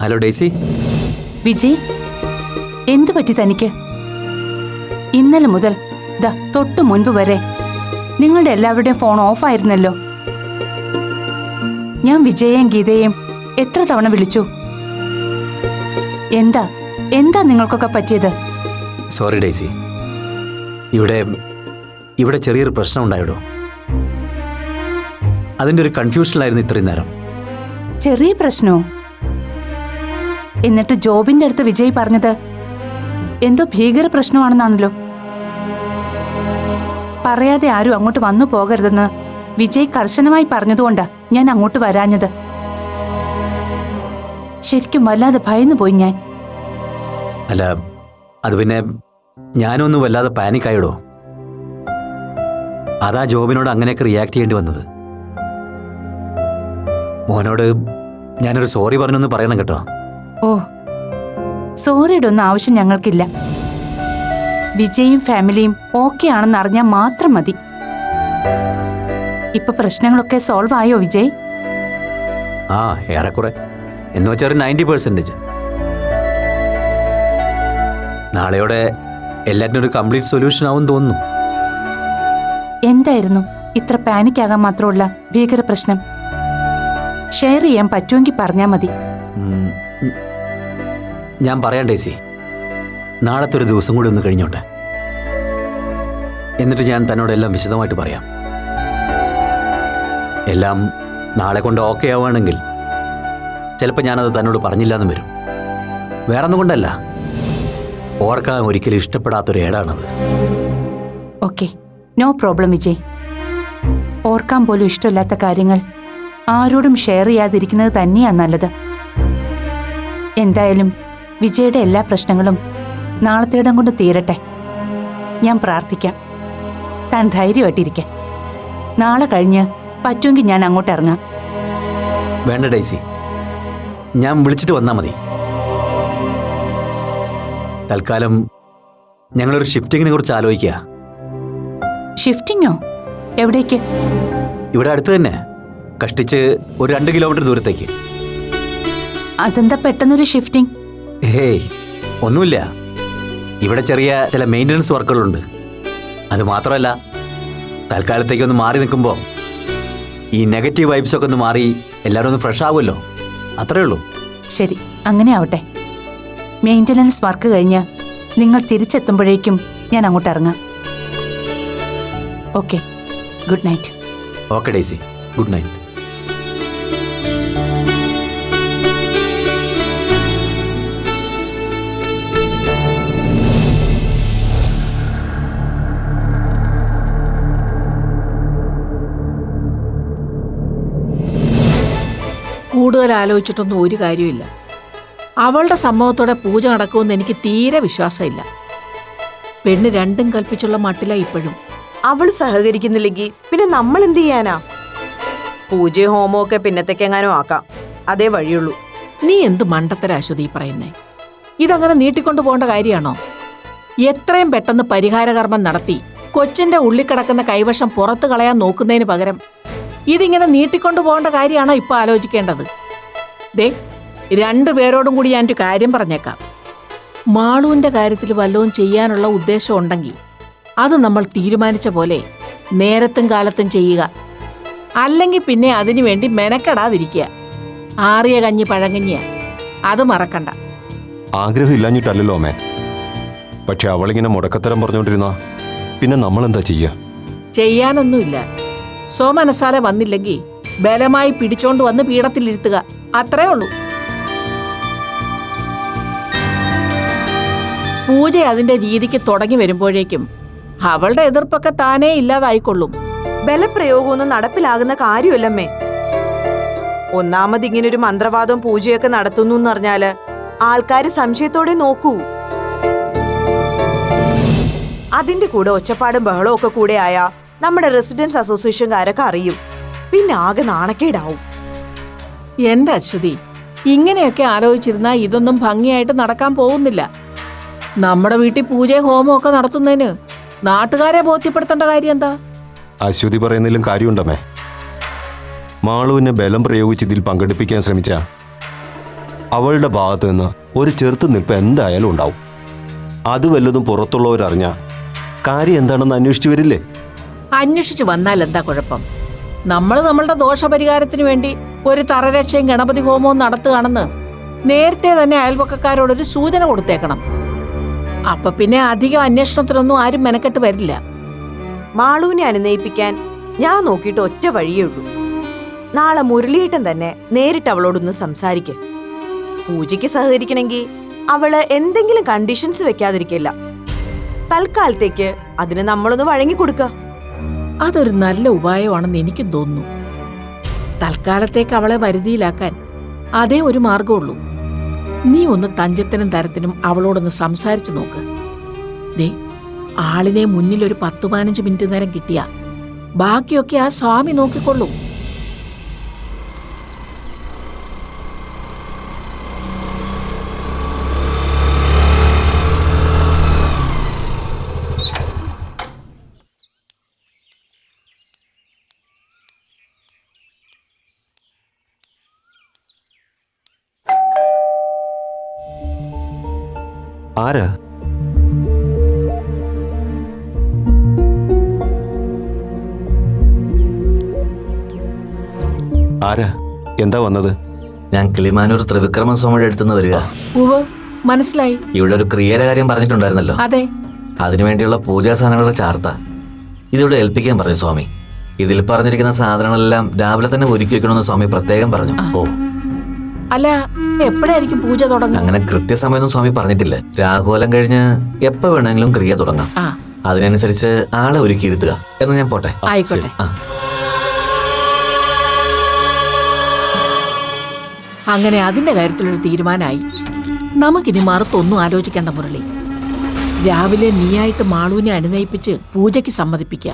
Hello daisy. Vijay, എന്തു പറ്റി തനിക്ക്? ഇന്നലെ മുതൽ തൊട്ടു മുൻപ് വരെ നിങ്ങളുടെ എല്ലാവരുടെയും ഫോൺ ഓഫായിരുന്നല്ലോ. ഞാൻ വിജയെയും ഗീതയെയും എത്ര തവണ വിളിച്ചു. എന്താ നിങ്ങൾക്കൊക്കെ പറ്റിയത്? സോറി ഡേസി, ഇവിടെ ചെറിയൊരു പ്രശ്നം ഉണ്ടായിടോ. അതിൻ്റെ ഒരു കൺഫ്യൂഷനിലായിരുന്നു ഇത്രയും നേരം. ചെറിയ പ്രശ്നമോ? എന്നിട്ട് ജോബിന്റെ അടുത്ത് വിജയ് പറഞ്ഞത് എന്തോ ഭീകര പ്രശ്നമാണെന്നാണല്ലോ. പറയാതെ ആരും അങ്ങോട്ട് വന്നു പോകരുതെന്ന് വിജയ് കർശനമായി പറഞ്ഞതുകൊണ്ടാ ഞാൻ അങ്ങോട്ട് വരാഞ്ഞത്. ശരിക്കും വല്ലാതെ ഭയന്നു പോയി ഞാൻ. അല്ല, അത് പിന്നെ ഞാനൊന്നും വല്ലാതെ പാനിക്കായിടോ. അതാ ജോബിനോട് അങ്ങനെയൊക്കെ റിയാക്ട് ചെയ്യേണ്ടി വന്നത്. മോനോട് ഞാനൊരു സോറി പറഞ്ഞൊന്ന് പറയണം കേട്ടോ. ഓ, സോറിയുടെ ഒന്നും ആവശ്യം ഞങ്ങൾക്കില്ല. വിജയും ഫാമിലിയും ഓക്കെ ആണെന്ന് അറിഞ്ഞാൽ മാത്രം മതി. ഇപ്പൊ പ്രശ്നങ്ങളൊക്കെ സോൾവ് ആയോ വിജയ്? ആ, ഏറെക്കുറെ. എന്ന് വെച്ചാൽ 90%. നാളെയോടെ എല്ലാറ്റിനും ഒരു കംപ്ലീറ്റ് സൊല്യൂഷൻ ആവും തോന്നുന്നു. എന്തായിരുന്നു ഇത്ര പാനിക് ആകാൻ മാത്രമുള്ള ഭീകര പ്രശ്നം? ഷെയർ ചെയ്യാൻ പറ്റുമെങ്കിൽ പറഞ്ഞാൽ മതി. ഞാൻ പറയാം ഡേസി. നാളത്തെ ഒരു ദിവസം കൂടി ഒന്ന് കഴിഞ്ഞോട്ടെ. എന്നിട്ട് ഞാൻ തന്നോട് എല്ലാം വിശദമായിട്ട് പറയാം. എല്ലാം നാളെ കൊണ്ട് ഓക്കെ ആവുകയാണെങ്കിൽ ചിലപ്പോൾ ഞാനത് തന്നോട് പറഞ്ഞില്ലാന്നും വരും. വേറൊന്നും കൊണ്ടല്ല, ഓർക്കാൻ ഒരിക്കലും ഇഷ്ടപ്പെടാത്തൊരു ഏടാണത്. Okay, no problem Vijay. ഓർക്കാൻ പോലും ഇഷ്ടമില്ലാത്ത കാര്യങ്ങൾ ആരോടും ഷെയർ ചെയ്യാതിരിക്കുന്നത് തന്നെയാണ് നല്ലത്. എന്തായാലും വിജയുടെ എല്ലാ പ്രശ്നങ്ങളും നാളത്തേടം കൊണ്ട് തീരട്ടെ. ഞാൻ പ്രാർത്ഥിക്കാം. താൻ ധൈര്യമായിട്ടിരിക്കാം. നാളെ കഴിഞ്ഞ് പറ്റുമെങ്കിൽ ഞാൻ അങ്ങോട്ട് ഇറങ്ങാം. വേണ്ട ഡേസി, ഞാൻ വിളിച്ചിട്ട് വന്നാൽ മതി. തൽക്കാലം ഞങ്ങളൊരു ഷിഫ്റ്റിങ്ങിനെ കുറിച്ച് ആലോചിക്കുക. ഷിഫ്റ്റിങ്ങോ? എവിടേക്ക്? ഇവിടെ അടുത്ത് തന്നെ, കഷ്ടിച്ച് ഒരു 2 കിലോമീറ്റർ ദൂരത്തേക്ക്. അതെന്താ പെട്ടെന്നൊരു ഷിഫ്റ്റിംഗ്? ഹേയ്, ഒന്നുമില്ല. ഇവിടെ ചെറിയ ചില മെയിൻ്റനൻസ് വർക്കുകളുണ്ട്. അത് മാത്രമല്ല, തൽക്കാലത്തേക്കൊന്ന് മാറി നിൽക്കുമ്പോൾ ഈ നെഗറ്റീവ് വൈബ്സൊക്കെ ഒന്ന് മാറി എല്ലാവരും ഒന്ന് ഫ്രഷ് ആവുമല്ലോ, അത്രേ ഉള്ളൂ. ശരി, അങ്ങനെ ആവട്ടെ. മെയിൻ്റനൻസ് വർക്ക് കഴിഞ്ഞ് നിങ്ങൾ തിരിച്ചെത്തുമ്പോഴേക്കും ഞാൻ അങ്ങോട്ട് ഇറങ്ങാം. Okay, good night. Okay daisy, good night. കൂടുതൽ ആലോചിച്ചിട്ടൊന്നും ഒരു കാര്യമില്ല. അവളുടെ സമ്മതത്തോടെ പൂജ നടക്കുമെന്ന് എനിക്ക് തീരെ വിശ്വാസമില്ല. പെണ്ണ് രണ്ടും കൽപ്പിച്ചുള്ള മട്ടില ഇപ്പോഴും. അവൾ സഹകരിക്കുന്നില്ലെങ്കിൽ പിന്നെ നമ്മൾ എന്ത് ചെയ്യാനാ? പൂജയും ഹോമവും ഒക്കെ പിന്നത്തേക്കെങ്ങാനും ആക്കാം, അതേ വഴിയുള്ളൂ. നീ എന്ത് മണ്ടത്തര അശ്വതി പറയുന്നേ? ഇതങ്ങനെ നീട്ടിക്കൊണ്ടു പോകേണ്ട കാര്യമാണോ? എത്രയും പെട്ടെന്ന് പരിഹാരകർമ്മം നടത്തി കൊച്ചിന്റെ ഉള്ളിക്കിടക്കുന്ന കൈവശം പുറത്തു കളയാൻ നോക്കുന്നതിന് പകരം ഇതിങ്ങനെ നീട്ടിക്കൊണ്ടു പോകേണ്ട കാര്യമാണോ ഇപ്പൊ ആലോചിക്കേണ്ടത്? ദേ, 2 പേരോടും കൂടി ഞാനൊരു കാര്യം പറഞ്ഞേക്കാം. മാളുവിന്റെ കാര്യത്തിൽ വല്ലതും ചെയ്യാനുള്ള ഉദ്ദേശം ഉണ്ടെങ്കിൽ അത് നമ്മൾ തീരുമാനിച്ച പോലെ നേരത്തും കാലത്തും ചെയ്യുക. അല്ലെങ്കിൽ പിന്നെ അതിനു വേണ്ടി മെനക്കെടാതിരിക്കുക. ആറിയ കഞ്ഞി പഴങ്കഞ്ഞിയ, അത് മറക്കണ്ട. ആഗ്രഹം ഇല്ലാഞ്ഞിട്ടല്ലോ അമ്മേ. പക്ഷെ അവളിങ്ങനെ മുടക്കത്തരം പറഞ്ഞോണ്ടിരുന്ന പിന്നെ നമ്മളെന്താ ചെയ്യുക? ചെയ്യാനൊന്നുമില്ല. സ്വമനസാലെ വന്നില്ലെങ്കിൽ ബലമായി പിടിച്ചോണ്ട് വന്ന് പീഠത്തിലിരുത്തുക, അത്രേ ഉള്ളൂ. പൂജ അതിന്റെ രീതിക്ക് തുടങ്ങി വരുമ്പോഴേക്കും അവളുടെ എതിർപ്പൊക്കെ താനേ ഇല്ലാതായിക്കൊള്ളും. ബലപ്രയോഗമൊന്നും നടപ്പിലാകുന്ന കാര്യമല്ലമ്മേ. ഒന്നാമത് ഇങ്ങനൊരു മന്ത്രവാദവും പൂജയൊക്കെ നടത്തുന്നു എന്നറിഞ്ഞാല് ആൾക്കാര് സംശയത്തോടെ നോക്കൂ. അതിന്റെ കൂടെ ഒച്ചപ്പാടും ബഹളവും ഒക്കെ കൂടെ ആയാ നമ്മുടെ റെസിഡൻസ് അസോസിയേഷൻകാരൊക്കെ അറിയും. പിന്നെ ആകെ നാണക്കേടാവും. എന്റെ അശ്വതി, ഇങ്ങനെയൊക്കെ ആലോചിച്ചിരുന്നാ ഇതൊന്നും ഭംഗിയായിട്ട് നടക്കാൻ പോകുന്നില്ല. നമ്മുടെ വീട്ടിൽ പൂജയും ഹോമവും ഒക്കെ നടത്തുന്നതിന് നാട്ടുകാരെ ബോധ്യപ്പെടുത്തേണ്ട കാര്യം എന്താ? അശ്വതി പറയുന്നതിലും കാര്യമുണ്ടമ്മേ. മാളുവിനെ ബലം പ്രയോഗിച്ച് ഇതിൽ പങ്കെടുപ്പിക്കാൻ ശ്രമിച്ച അവളുടെ ഭാഗത്ത് നിന്ന് ഒരു ചെറുത്ത് നിൽപ്പ് എന്തായാലും ഉണ്ടാവും. അത് വല്ലതും പുറത്തുള്ളവരറിഞ്ഞ കാര്യം എന്താണെന്ന് അന്വേഷിച്ചു വരില്ലേ? അന്വേഷിച്ചു വന്നാൽ എന്താ കുഴപ്പം? നമ്മളുടെ ദോഷപരിഹാരത്തിന് വേണ്ടി ഒരു തറരക്ഷയും ഗണപതി ഹോമവും നടത്തുകയാണെന്ന് നേരത്തെ തന്നെ അയൽപക്കക്കാരോടൊരു സൂചന കൊടുത്തേക്കണം. അപ്പൊ പിന്നെ അധികം അന്വേഷണത്തിനൊന്നും ആരും മെനക്കെട്ട് വരില്ല. മാളൂനെ അനുനയിപ്പിക്കാൻ ഞാൻ നോക്കിയിട്ട് ഒറ്റ വഴിയേ ഉള്ളൂ. നാളെ മുരളിയേട്ടൻ തന്നെ നേരിട്ട് അവളോടൊന്ന് സംസാരിക്ക്. പൂജയ്ക്ക് സഹകരിക്കണമെങ്കിൽ അവള് എന്തെങ്കിലും കണ്ടീഷൻസ് വെക്കാതിരിക്കില്ല. തൽക്കാലത്തേക്ക് അതിന് നമ്മളൊന്ന് വഴങ്ങിക്കൊടുക്ക. അതൊരു നല്ല ഉപായമാണെന്ന് എനിക്കും തോന്നുന്നു. തൽക്കാലത്തേക്ക് അവളെ വരുതിയിലാക്കാൻ അതേ ഒരു മാർഗമുള്ളൂ. നീ ഒന്ന് തഞ്ചത്തിനും തരത്തിനും അവളോടൊന്ന് സംസാരിച്ചു നോക്ക്. ദേ, ആളിനെ മുന്നിൽ ഒരു 10-15 മിനിറ്റ് നേരം കിട്ടിയ ബാക്കിയൊക്കെ ആ സ്വാമി നോക്കിക്കൊള്ളും. ആരാ? ആരാ? എന്താ വന്നത്? ഞാൻ കിളിമാനൂർ ത്രിവിക്രമ സ്വാമിയുടെ അടുത്തുനിന്ന് വരിക. ഉവ്വ്, മനസ്സിലായി. ഇവിടെ ഒരു ക്രിയയുടെ കാര്യം പറഞ്ഞിട്ടുണ്ടായിരുന്നല്ലോ. അതെ, അതിനുവേണ്ടിയുള്ള പൂജാ സാധനങ്ങളുടെ ചാർത്ത ഇതിവിടെ ഏൽപ്പിക്കാൻ പറഞ്ഞു സ്വാമി. ഇതിൽ പറഞ്ഞിരിക്കുന്ന സാധനങ്ങളെല്ലാം രാവിലെ തന്നെ ഒരുക്കി വെക്കണമെന്ന് സ്വാമി പ്രത്യേകം പറഞ്ഞു. ഓ, അല്ല, എപ്പോഴായിരിക്കും പൂജ തുടങ്ങുക? അങ്ങനെ കൃത്യസമയമൊന്നും സ്വാമി പറഞ്ഞിട്ടില്ല. രാഘോലം കഴിഞ്ഞ് എപ്പോ വേണമെങ്കിലും ക്രിയ തുടങ്ങാം. ആ, അതിനനുസരിച്ച് ആളെ ഒരുക്കിയിരുത്തുക. എന്ന് ഞാൻ പോട്ടെ. ആയിക്കോട്ടെ. ആ. അങ്ങനെ അതിന്റെ കാര്യത്തിലൊരു തീരുമാനമായി. നമുക്കിനി മറുത്തൊന്നും ആലോചിക്കേണ്ട മുരളി. രാവിലെ നീയായിട്ട് മാളൂനെ അനുനയിപ്പിച്ച് പൂജയ്ക്ക് സമ്മതിപ്പിക്കുക.